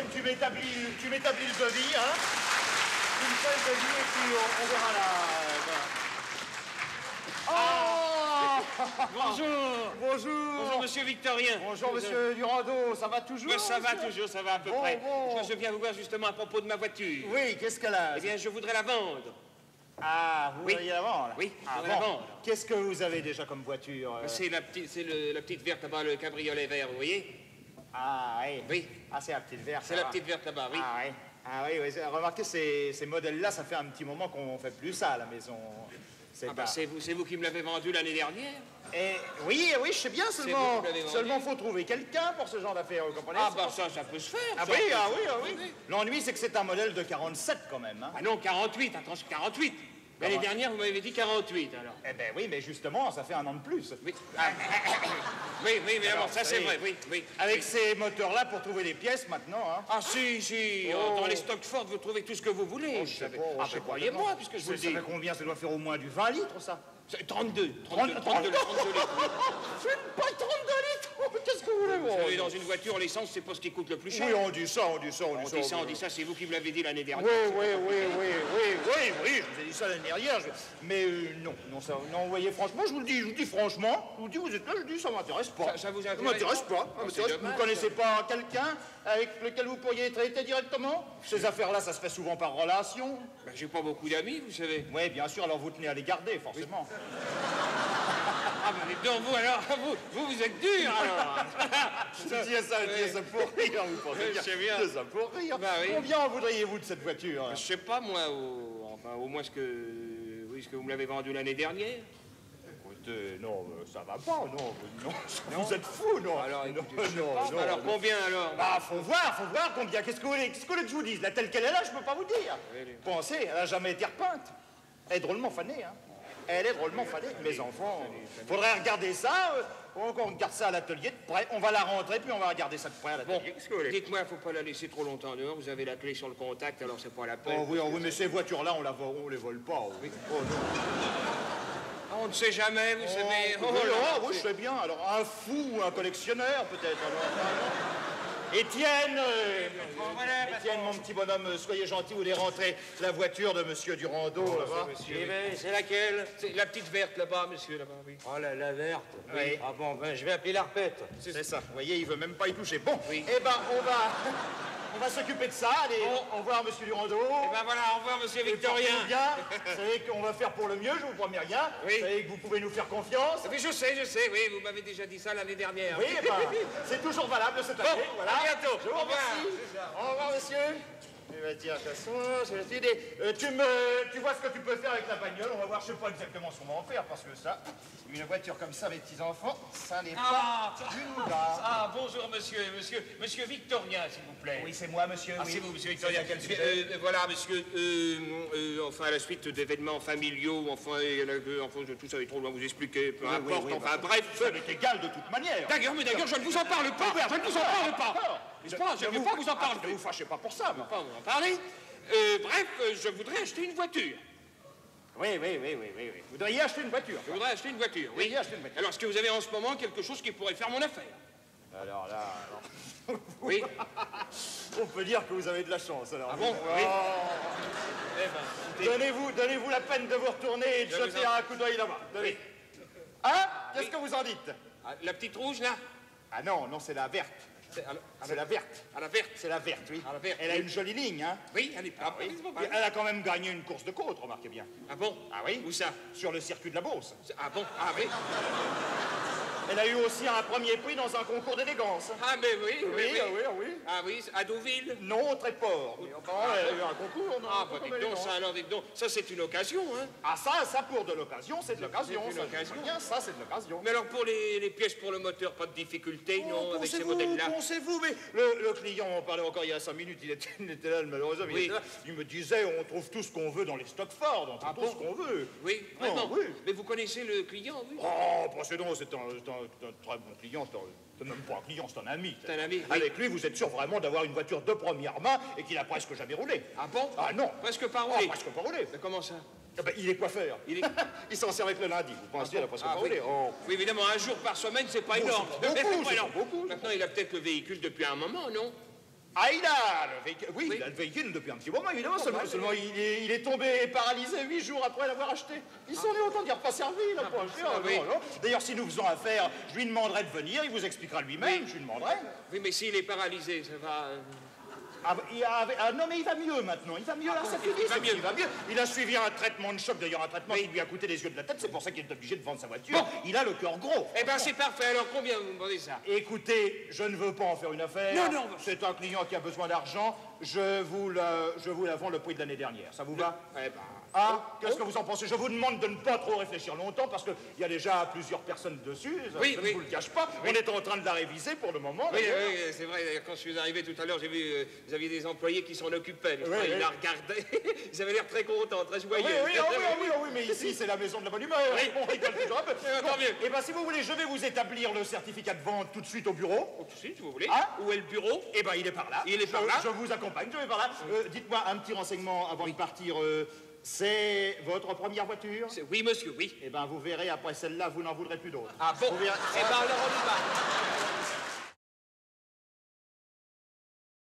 Étienne, tu m'établis le devis, hein. Tu me fais le devis et puis on verra là. Oh Bonjour. Bonjour. Bonjour, monsieur Victorien. Bonjour, monsieur Durando. Ça va toujours? Ben, ça va toujours, ça va à peu près. Bon. Je viens vous voir justement à propos de ma voiture. Oui, qu'est-ce qu'elle a? Eh bien, je voudrais la vendre. Ah, vous Oui. voudriez la vendre, là? Oui, Ah, je voudrais la vendre. Qu'est-ce que vous avez déjà comme voiture? C'est la petite verte là-bas, le cabriolet vert, vous voyez? Ah, oui. Oui. Ah, c'est la petite verte. C'est la petite verte là-bas, oui. Ah, oui. Ah, oui, oui. Remarquez, ces modèles-là, ça fait un petit moment qu'on fait plus ça à la maison. C'est vous qui me l'avez vendu l'année dernière? Oui, je sais bien, vous qui l'avez vendu. seulement faut trouver quelqu'un pour ce genre d'affaires, vous comprenez? Ah, bah ça peut se faire. Ah ça. oui. L'ennui, c'est que c'est un modèle de 47 quand même, hein. Ah non, 48, attention, 48. L'année dernière, vous m'avez dit 48, alors. Eh ben oui, mais justement, ça fait un an de plus. Oui. Oui, mais Alors, bon, ça c'est vrai, oui. Avec ces moteurs-là, pour trouver des pièces maintenant, hein. Ah si, Oh. dans les stocks Ford, vous trouvez tout ce que vous voulez. Je sais pas, Ah, ben croyez-moi, puisque je vous le Ça dis. fait combien? Ça doit faire au moins du 20 litres, ça. C'est 32 litres. Pas 32 litres. Qu'est-ce que vous voulez, Vous savez, dans une voiture, l'essence, c'est pas ce qui coûte le plus cher. Oui, on dit ça. On dit ça, c'est vous qui me l'avez dit l'année dernière. Oui, je vous ai dit ça l'année dernière. Mais non, vous voyez, franchement, je vous le dis franchement. Je vous dis, vous êtes là, je dis, ça m'intéresse pas. Ça vous intéresse Ça m'intéresse pas. Oh, c'est Vous dommage, ne connaissez pas quelqu'un avec lequel vous pourriez traiter directement? Ces affaires-là, ça se fait souvent par relation. Ben, j'ai pas beaucoup d'amis, vous savez. Oui, bien sûr, alors vous tenez à les garder, forcément. Ah, ben, dites donc, vous, alors, vous êtes dur, alors. Je dis ça pour rire, vous pensez Je sais bien. Je dis ça pour rire. Bah oui. Combien voudriez-vous de cette voiture? Je sais pas, moi, au moins ce que vous me l'avez vendu l'année dernière. Écoutez, non, ça va pas, non. Vous êtes fou, non. Alors, non, écoutez, non. alors, combien, alors? Bah, faut voir combien. Qu'est-ce que vous voulez que je vous dise? Là, telle qu'elle est là, je peux pas vous dire. Oui. Pensez, elle a jamais été repeinte. Elle est drôlement fanée, hein. Elle est drôlement fanée. Mes enfants, faudrait regarder ça. On regarde ça à l'atelier de près. On va la rentrer, puis on va regarder ça de près à Bon, l'atelier. Qu'est-ce que vous voulez? dites-moi, faut pas la laisser trop longtemps dehors. Vous avez la clé sur le contact, alors c'est pas la peine. Oh oui, mais ces voitures-là, on les vole pas. Oui. Oh non. Ah, on ne sait jamais, vous savez. Oh, là, oui, je sais bien. Alors, un fou ou un collectionneur, peut-être. Étienne, Étienne, mon petit bonhomme, soyez gentil, vous voulez rentrer la voiture de monsieur Durando, là-bas? C'est laquelle? C'est la petite verte là-bas, monsieur, là-bas, oui. Oh, la verte. Oui. Ah bon, ben je vais appeler la repète. C'est ça. Vous voyez, il veut même pas y toucher. Bon, Oui. eh ben, on va s'occuper de ça. Allez, au revoir, monsieur Durando. Eh ben voilà, au revoir, monsieur Victorien. Portez-vous bien. Vous savez qu'on va faire pour le mieux, je vous promets rien. Oui. Vous savez que vous pouvez nous faire confiance. Oui, je sais, oui, vous m'avez déjà dit ça l'année dernière. Oui, eh ben, c'est toujours valable cette année. Bon, Voilà. à bientôt. Je vous Au revoir. remercie. Au revoir, monsieur. Eh ben, tiens, de toute façon, c'est la idée. Tu vois ce que tu peux faire avec la bagnole. On va voir, je sais pas exactement ce qu'on va en faire, parce que ça, une voiture comme ça, mes petits-enfants, ça n'est pas une base. Ah, bonjour, monsieur Victorien, s'il vous plaît. Oui, c'est moi, monsieur. Ah, oui. c'est vous, monsieur Victorien. C'est à quel sujet? Voilà, monsieur, enfin, à la suite d'événements familiaux, enfin, tout ça est trop loin à vous expliquer, peu importe, oui, enfin, bah, bref. Ça m'est égal de toute manière. D'ailleurs, je ne vous en parle pas, je ne vous en parle pas. N'est-ce pas? Je ne veux pas vous en parler. Ne vous fâchez pas pour ça, mais... Pas vous en parler. Bref, je voudrais acheter une voiture. Oui. Vous voudriez acheter une voiture? Je voudrais acheter une voiture, Vous voudriez acheter une voiture? Alors, est-ce que vous avez en ce moment quelque chose qui pourrait faire mon affaire? Alors là... Oui. On peut dire que vous avez de la chance, alors. Ah bon? Oh. Oui. Eh ben, écoutez, Donnez-vous la peine de vous retourner et de Je vous jeter en- un coup d'œil là-bas. Donnez. Oui. Hein? Qu'est-ce que vous en dites? ah, la petite rouge, là? Ah non, c'est la verte. C'est la verte. À la verte. C'est la verte, oui. Ah, la verte, Elle a oui. une jolie ligne, hein? Oui, elle est pas. Oui. Elle a quand même gagné une course de côte, remarquez bien. Ah bon? Ah oui? Où ça? Sur le circuit de la Beauce. Ah bon? Ah oui. Elle a eu aussi un premier prix dans un concours d'élégance. Ah mais oui. Oui. Ah oui, à Deauville. Non, très fort. Mais enfin, elle a eu un concours, non? Ah, bah dites donc, ça alors, dites donc. Ça, c'est une occasion, hein. Ah, ça pour de l'occasion, c'est de l'occasion. C'est une ça. occasion. Bien, ça, c'est de l'occasion. Mais alors, pour les pièces pour le moteur, pas de difficulté, non, avec ces modèles-là? Pensez-vous, mais le client, on parlait encore il y a 5 minutes, il était là, malheureusement, Oui. il me disait, on trouve tout ce qu'on veut dans les stocks Ford, on trouve Ah tout bon? ce qu'on veut. Oui, Non, vraiment. oui. Mais vous connaissez le client, oui? Oh, précédent, c'est un très bon client, c'est même pas un client, c'est un ami. C'est un ami, oui. Avec lui, vous êtes sûr vraiment d'avoir une voiture de première main et qu'il a presque jamais roulé. Ah bon? Ah non. Presque pas Ah, roulé. presque pas roulé. Mais comment ça? Ah ben, il est coiffeur. Il est- Il s'en sert avec le lundi. Vous pensez, il a presque Ah, pas oui. roulé. Oh. Oui, évidemment, un jour par semaine, c'est pas Bon, énorme. c'est pas beaucoup, C'est pas c'est énorme. pas beaucoup. Maintenant, il a peut-être le véhicule depuis un moment, non? Ah, il a le véhicule. Oui, il a le véhicule depuis un petit moment, évidemment. Seulement il est tombé paralysé 8 jours après l'avoir acheté. Il s'en est autant dire pas servi, là, pour acheter. oui. D'ailleurs, si nous faisons affaire, je lui demanderai de venir, il vous expliquera lui-même, Oui. je lui demanderai. Oui, mais s'il est paralysé, ça va... Non, mais il va mieux maintenant. Il va mieux, là, ça finit. Il va mieux. Il a suivi un traitement de choc, d'ailleurs, un traitement qui lui a coûté les yeux de la tête. C'est pour ça qu'il est obligé de vendre sa voiture. Bon. Il a le cœur gros. Eh ben, c'est parfait. Alors, combien vous me demandez ça? Écoutez, je ne veux pas en faire une affaire. Non. C'est un client qui a besoin d'argent. Je vous la vends le prix de l'année dernière. Ça vous va? Eh ben... Ah, qu'est-ce que vous en pensez? Je vous demande de ne pas trop réfléchir longtemps parce qu'il y a déjà plusieurs personnes dessus. Oui, je oui. ne vous le cache pas. On est en train de la réviser pour le moment. Oui, d'ailleurs. c'est vrai. D'ailleurs, quand je suis arrivé tout à l'heure, j'ai vu, vous aviez des employés qui s'en occupaient. Oui. Ils la regardaient. Ils avaient l'air très contents, très joyeux. Oui, mais ici, c'est la maison de la bonne humeur. Oui. On rigole toujours un peu. Tant mieux. Eh bien, si vous voulez, je vais vous établir le certificat de vente tout de suite au bureau. Tout de suite, si vous voulez. Ah. Où est le bureau? Eh bien, il est par là. Il est par là. Je vous accompagne, je vais par là. Dites-moi un petit renseignement avant de partir. C'est votre première voiture? Oui, monsieur, oui. Eh bien, vous verrez, après celle-là, vous n'en voudrez plus d'autres. Ah bon? Vous verrez- Eh ben, alors on y va.